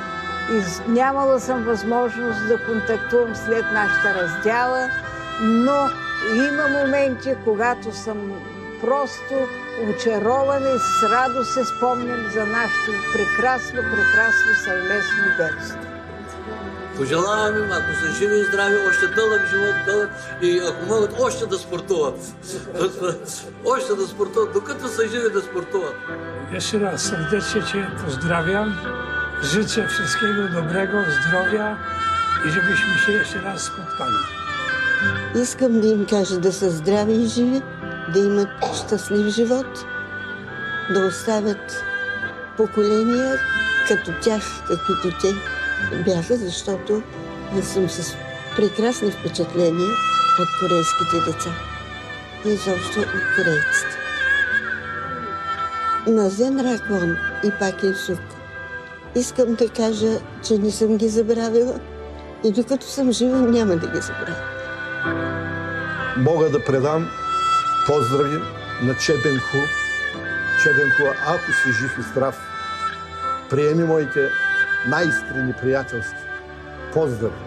нямала съм възможност да контактувам след нашата раздяла, но има моменти, когато съм просто очарована и с радост се спомням за нашето прекрасно съвместно детство. Пожелавам им, ако са живи и здрави, още дълъг живот, и ако могат още да спортуват. Още да спортуват, докато са живи да спортуват. Jeszcze raz serdecznie Cię pozdrawiam. Życzę wszystkiego dobrego, zdrowia и żebyśmy się jeszcze raz spotkali. Искам да им кажа да са здрави и живи, да имат щастлив живот, да оставят поколения като тях, каквито те бяха, защото съм с прекрасни впечатления от корейските деца и изобщо от корейците. Назен Раквон и Пак Ил-сук. Искам да кажа, че не съм ги забравила и докато съм жива няма да ги забравя. Мога да предам поздрави на Чебенху. Чебенху, ако си жив и здрав, приеми моите най-искрени приятелски поздрави.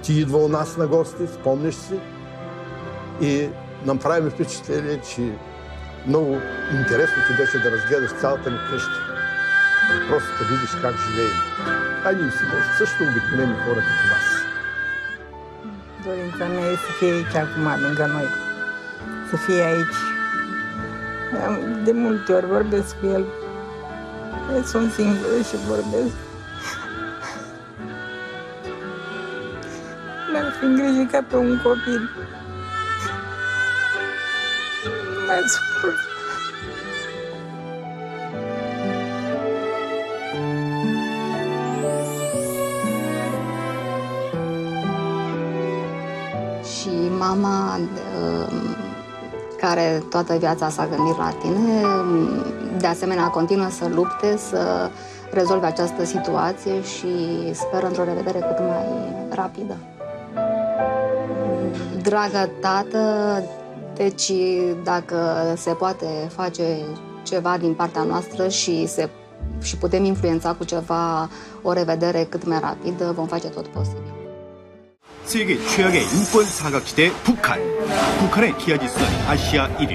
Ти идва у нас на гости, спомняш си, и нам правим впечатление, че много интересно ти беше да разгледаш цялата ни къща. Просто да видиш как живеем. А ние си също обикновени хора като вас. Dorința mea e să fie aici acum, lângă noi. Să fie aici. De multe ori vorbesc cu el. Sunt singură și vorbesc. L-ar fi îngrijit ca pe un copil. Nu mai suport. Și mama, care toată viața s-a gândit la tine, de asemenea continuă să lupte, să rezolve această situație și sper într-o revedere cât mai rapidă. Dragă tată, deci dacă se poate face ceva din partea noastră și putem influența cu ceva o revedere cât mai rapidă, vom face tot posibil. 세계 최악의 인권 사각지대 북한. 북한의 기아지수는 아시아 1위.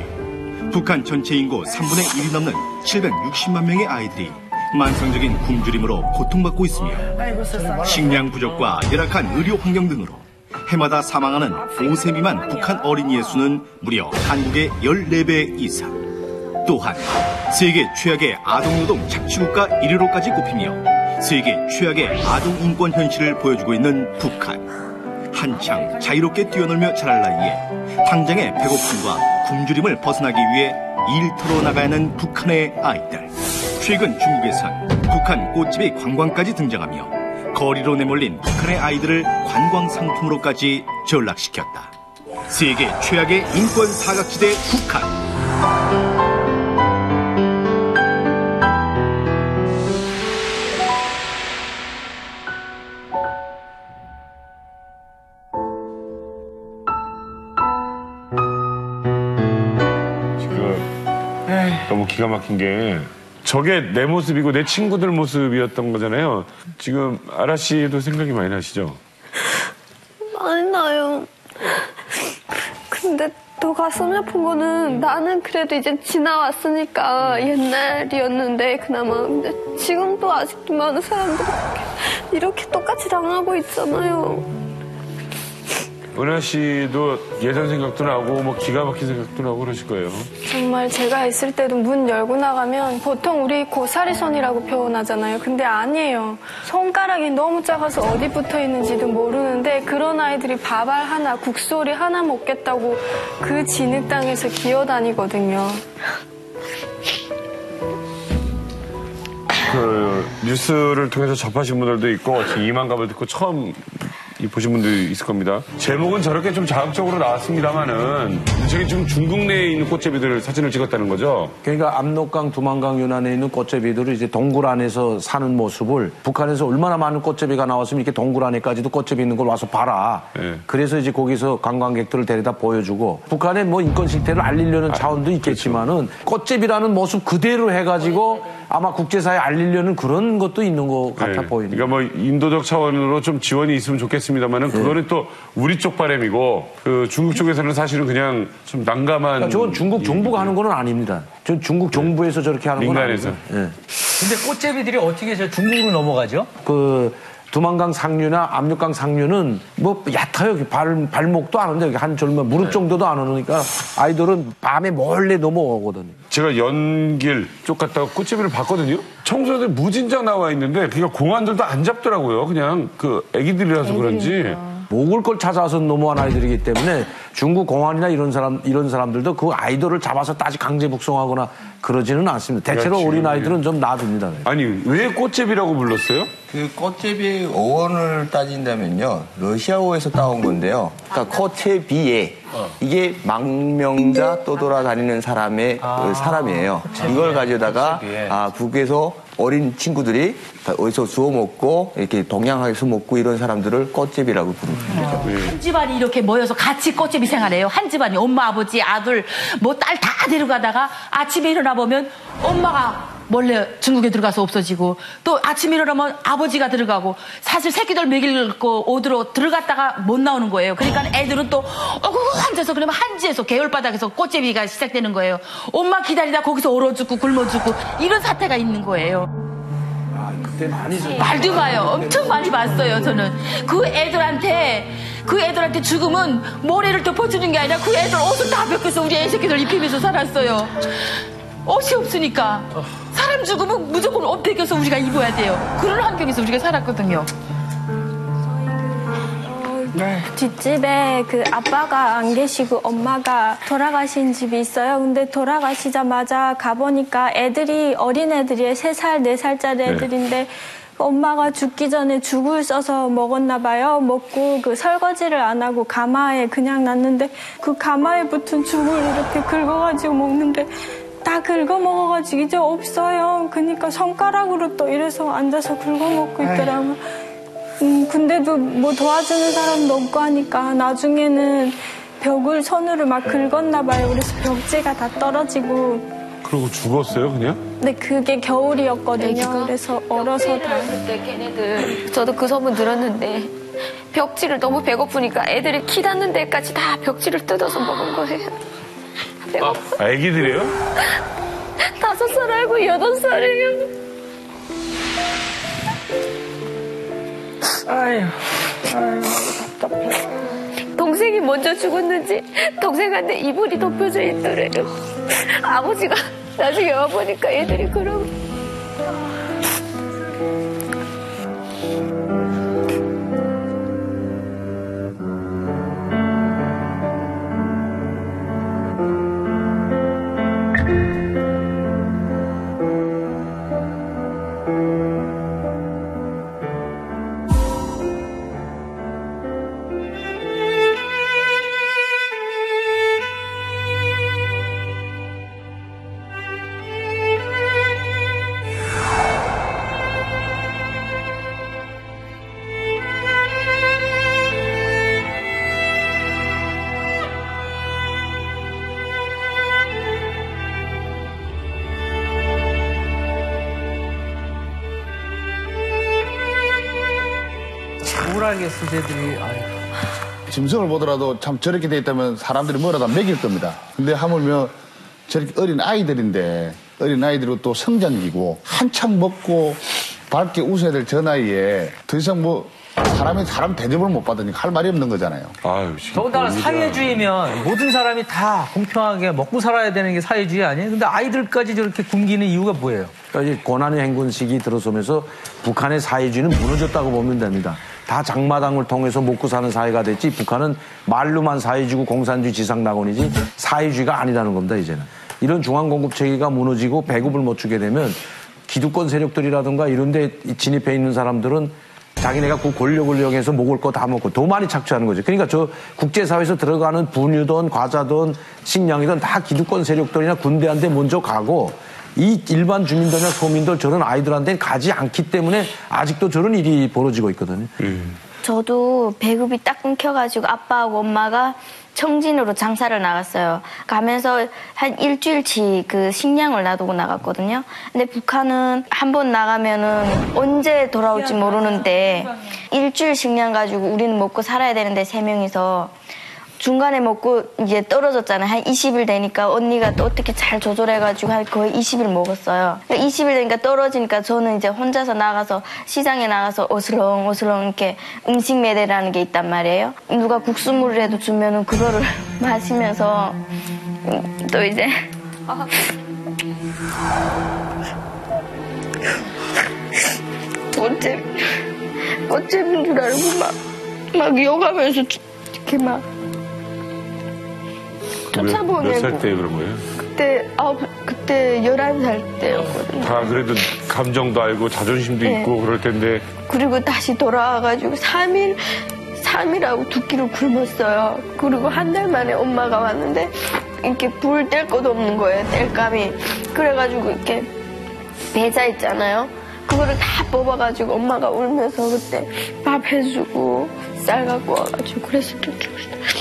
북한 전체 인구 3분의 1이 넘는 760만 명의 아이들이 만성적인 굶주림으로 고통받고 있으며 식량 부족과 열악한 의료 환경 등으로 해마다 사망하는 5세 미만 북한 어린이의 수는 무려 한국의 14배 이상. 또한 세계 최악의 아동노동 착취국가 1위로까지 꼽히며 세계 최악의 아동 인권 현실을 보여주고 있는 북한. 한창 자유롭게 뛰어놀며 자랄 나이에 당장의 배고픔과 굶주림을 벗어나기 위해 일터로 나가야 하는 북한의 아이들. 최근 중국에선 북한 꽃집이 관광까지 등장하며 거리로 내몰린 북한의 아이들을 관광 상품으로까지 전락시켰다. 세계 최악의 인권 사각지대 북한. 너무 기가 막힌 게 저게 내 모습이고 내 친구들 모습이었던 거잖아요. 지금 아라 씨도 생각이 많이 나시죠? 많이 나요. 근데 더 가슴 아픈 거는 나는 그래도 이제 지나왔으니까 옛날이었는데 그나마 근데 지금도 아직도 많은 사람들이 이렇게 똑같이 당하고 있잖아요. 은하 씨도 예전 생각도 나고 뭐 기가 막힌 생각도 나고 그러실 거예요. 정말 제가 있을 때도 문 열고 나가면 보통 우리 고사리손이라고 표현하잖아요. 근데 아니에요. 손가락이 너무 작아서 어디 붙어 있는지도 모르는데 그런 아이들이 밥알 하나, 국소리 하나 먹겠다고 그 진흙땅에서 기어다니거든요. 그 뉴스를 통해서 접하신 분들도 있고 지금 이만갑을 듣고 처음 보신 분들이 있을 겁니다. 제목은 저렇게 좀 자극적으로 나왔습니다만은 저기 지금 중국 내에 있는 꽃제비들 사진을 찍었다는 거죠? 그러니까 압록강, 두만강 연안에 있는 꽃제비들을 이제 동굴 안에서 사는 모습을 북한에서 얼마나 많은 꽃제비가 나왔으면 이렇게 동굴 안에까지도 꽃제비 있는 걸 와서 봐라. 네. 그래서 이제 거기서 관광객들을 데려다 보여주고 북한의 뭐 인권 실태를 알리려는 차원도 있겠지만은 꽃제비라는 모습 그대로 해가지고 아마 국제사회에 알리려는 그런 것도 있는 것 같아 보입니다. 그러니까 뭐 인도적 차원으로 좀 지원이 있으면 좋겠습니다만은 그거는 또 우리 쪽 바람이고 그 중국 쪽에서는 사실은 그냥 좀 난감한. 그러니까 저건 중국 정부가 하는 건 아닙니다. 전 중국 정부에서 저렇게 하는 건 아니에요. 근데 꽃제비들이 어떻게 저 중국으로 넘어가죠? 그 두만강 상류나 압록강 상류는 뭐 얕아요. 발목도 안 오는데 한 절면 무릎 정도도 안 오니까 아이들은 밤에 몰래 넘어오거든요. 제가 연길 쪽 갔다가 꽃제비를 봤거든요. 청소년들 무진장 나와 있는데 그러니까 공안들도 안 잡더라고요. 그냥 그 애기들이라서 그런지. 먹을 걸 찾아서 넘어온 아이들이기 때문에 중국 공안이나 이런 사람들도 그 아이들을 잡아서 다시 강제 북송하거나 그러지는 않습니다. 대체로 그렇지. 어린 아이들은 좀 놔둡니다. 아니 왜 꽃제비라고 불렀어요? 그 꽃제비 어원을 따진다면요, 러시아어에서 따온 건데요. 그러니까 코체비에 이게 망명자 떠돌아다니는 사람의 사람이에요. 이걸 가져다가 북에서 어린 친구들이 어디서 주워 먹고 이렇게 동양하게서 먹고 이런 사람들을 꽃제비라고 부릅니다. 한 집안이 이렇게 모여서 같이 꽃제비 생활해요. 한 집안이 엄마, 아버지, 아들, 뭐 딸 다 데려가다가 아침에 일어나 보면 엄마가 몰래 중국에 들어가서 없어지고 또 아침에 일어나면 아버지가 들어가고 사실 새끼들 먹일 거 오드로 들어갔다가 못 나오는 거예요. 그러니까 애들은 또 앉아서 그러면 한지에서 개울바닥에서 꽃제비가 시작되는 거예요. 엄마 기다리다 거기서 얼어 죽고 굶어 죽고 이런 사태가 있는 거예요. 그때 많이 말도 마요. 엄청 많이 봤어요. 저는 그 애들한테 죽으면 모래를 덮어주는 게 아니라 그 애들 옷을 다 벗겨서 우리 애새끼들 입히면서 살았어요. 옷이 없으니까 사람 죽으면 무조건 옷 벗겨서 우리가 입어야 돼요. 그런 환경에서 우리가 살았거든요. 뒷집에 그 아빠가 안 계시고 엄마가 돌아가신 집이 있어요. 근데 돌아가시자마자 가보니까 애들이 어린 애들이에요. 3살, 4살짜리 애들인데 엄마가 죽기 전에 죽을 써서 먹었나 봐요. 먹고 그 설거지를 안 하고 가마에 그냥 놨는데 그 가마에 붙은 죽을 이렇게 긁어가지고 먹는데 다 긁어 먹어가지고 이제 없어요. 그러니까 손가락으로 또 이래서 앉아서 긁어 먹고 있더라고요. 근데도 뭐 도와주는 사람도 없고 하니까 나중에는 벽을 손으로 막 긁었나 봐요. 그래서 벽지가 다 떨어지고. 그러고 죽었어요 그냥? 근데 그게 겨울이었거든요. 그래서 얼어서 다. 그때 걔네들 저도 그 소문 들었는데 벽지를 너무 배고프니까 애들이 키 닿는 데까지 다 벽지를 뜯어서 먹은 거예요. 아, 애기들이에요? 5살하고 8살이에요. 아유, 답답해. 동생이 먼저 죽었는지 동생한테 이불이 덮여져 있더래요. 아버지가 나중에 와보니까 애들이 그러고. 우울하겠어, 쟤들이. 짐승을 보더라도 참 저렇게 돼 있다면 사람들이 뭐라도 먹일 겁니다. 근데 하물며 저렇게 어린 아이들인데 어린 아이들은 또 성장기고 한창 먹고 밝게 웃어야 될 저 나이에 더 이상 뭐 사람 대접을 못 받으니까 할 말이 없는 거잖아요. 아유, 더군다나 사회주의면 모든 사람이 다 공평하게 먹고 살아야 되는 게 사회주의 아니에요? 근데 아이들까지 저렇게 굶기는 이유가 뭐예요? 그러니까 이제 고난의 행군식이 들어서면서 북한의 사회주의는 무너졌다고 보면 됩니다. 다 장마당을 통해서 먹고 사는 사회가 됐지 북한은 말로만 사회주의고 공산주의 지상낙원이지 사회주의가 아니라는 겁니다, 이제는. 이런 중앙공급체계가 무너지고 배급을 못 주게 되면 기득권 세력들이라든가 이런 데 진입해 있는 사람들은 자기네가 그 권력을 이용해서 먹을 거 다 먹고 더 많이 착취하는 거죠. 그러니까 저 국제사회에서 들어가는 분유든 과자든 식량이든 다 기득권 세력들이나 군대한테 먼저 가고 이 일반 주민들이나 소민들 저런 아이들한테는 가지 않기 때문에 아직도 저런 일이 벌어지고 있거든요. 저도 배급이 딱 끊겨가지고 아빠하고 엄마가 청진으로 장사를 나갔어요. 가면서 한 일주일치 그 식량을 놔두고 나갔거든요. 근데 북한은 한 번 나가면은 언제 돌아올지 모르는데 일주일 식량 가지고 우리는 먹고 살아야 되는데 3명이서 중간에 먹고 이제 떨어졌잖아요. 한 20일 되니까 언니가 또 어떻게 잘 조절해가지고 한 거의 20일 먹었어요. 20일 되니까 떨어지니까 저는 이제 혼자서 나가서 시장에 나가서 어슬렁어슬렁 이렇게 음식 매대라는 게 있단 말이에요. 누가 국수물이라도 주면은 그거를 마시면서 또 이제 꽃잼인 줄 알고 막 욕하면서 이렇게 막 쫓아보내고. 몇 살 때 그런 거예요? 그때 11살 때였거든요. 다 그래도 감정도 알고 자존심도 네. 있고 그럴 텐데. 그리고 다시 돌아와가지고 3일하고 2끼를 굶었어요. 그리고 한 달 만에 엄마가 왔는데 이렇게 불 뗄 것도 없는 거예요. 뗄감이. 그래가지고 이렇게 배자 있잖아요. 그거를 다 뽑아가지고 엄마가 울면서 그때 밥 해주고 쌀 갖고 와가지고 그래서 그렇게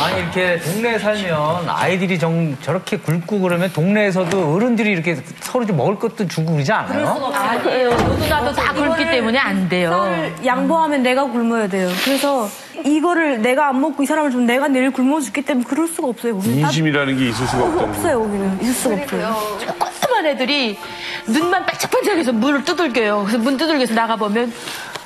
아니 이렇게 동네에 살면 아이들이 저렇게 굶고 그러면 동네에서도 어른들이 이렇게 서로 좀 먹을 것도 주고 그러지 않아요? 아니에요. 너도 나도 다 굶기 때문에 안 돼요. 양보하면 내가 굶어야 돼요. 그래서 이거를 내가 안 먹고 이 사람을 좀 내가 내일 굶어 죽기 때문에 그럴 수가 없어요. 인심이라는 게 있을 수가 없다는 없어요. 거기는 있을 수가 없어요. 조그만 애들이 눈만 반짝반짝해서 문을 두들겨요. 그래서 문 두들겨서 나가보면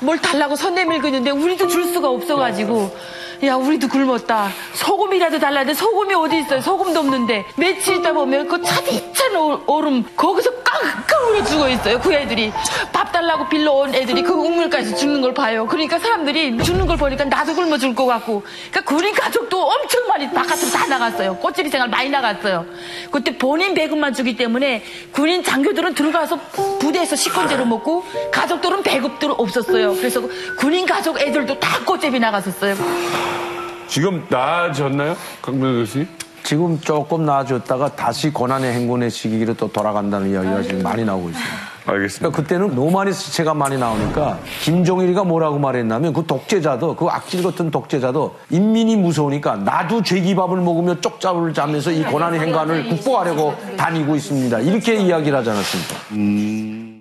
뭘 달라고 손 내밀고 있는데 우리도 줄 수가 없어가지고 야 우리도 굶었다. 소금이라도 달라는데 소금이 어디 있어요. 소금도 없는데 며칠 있다 보면 그 차디찬 얼음 거기서 깡깡 울어 죽어 있어요. 그 애들이 밥 달라고 빌려온 애들이 그 국물까지 죽는 걸 봐요. 그러니까 사람들이 죽는 걸 보니까 나도 굶어 죽을 것 같고 그러니까 군인 가족도 엄청 많이 바깥으로 다 나갔어요. 꽃제비 생활 많이 나갔어요. 그때 본인 배급만 주기 때문에 군인 장교들은 들어가서 부대에서 식권제로 먹고 가족들은 배급도 없었어요. 그래서 군인 가족 애들도 다 꽃제비 나갔었어요. 지금 나아졌나요? 강병 교수님? 지금 조금 나아졌다가 다시 고난의 행군의 시기로 또 돌아간다는 이야기가 지금 많이 나오고 있어요. 알겠습니다. 그러니까 그때는 노만의 시체가 많이 나오니까 김정일이가 뭐라고 말했냐면 그 독재자도 그 악질 같은 독재자도 인민이 무서우니까 나도 죄기밥을 먹으며 쪽잡을 자면서 이 고난의 행간을 극복하려고 다니고 있습니다. 이렇게 이야기를 하지 않았습니까?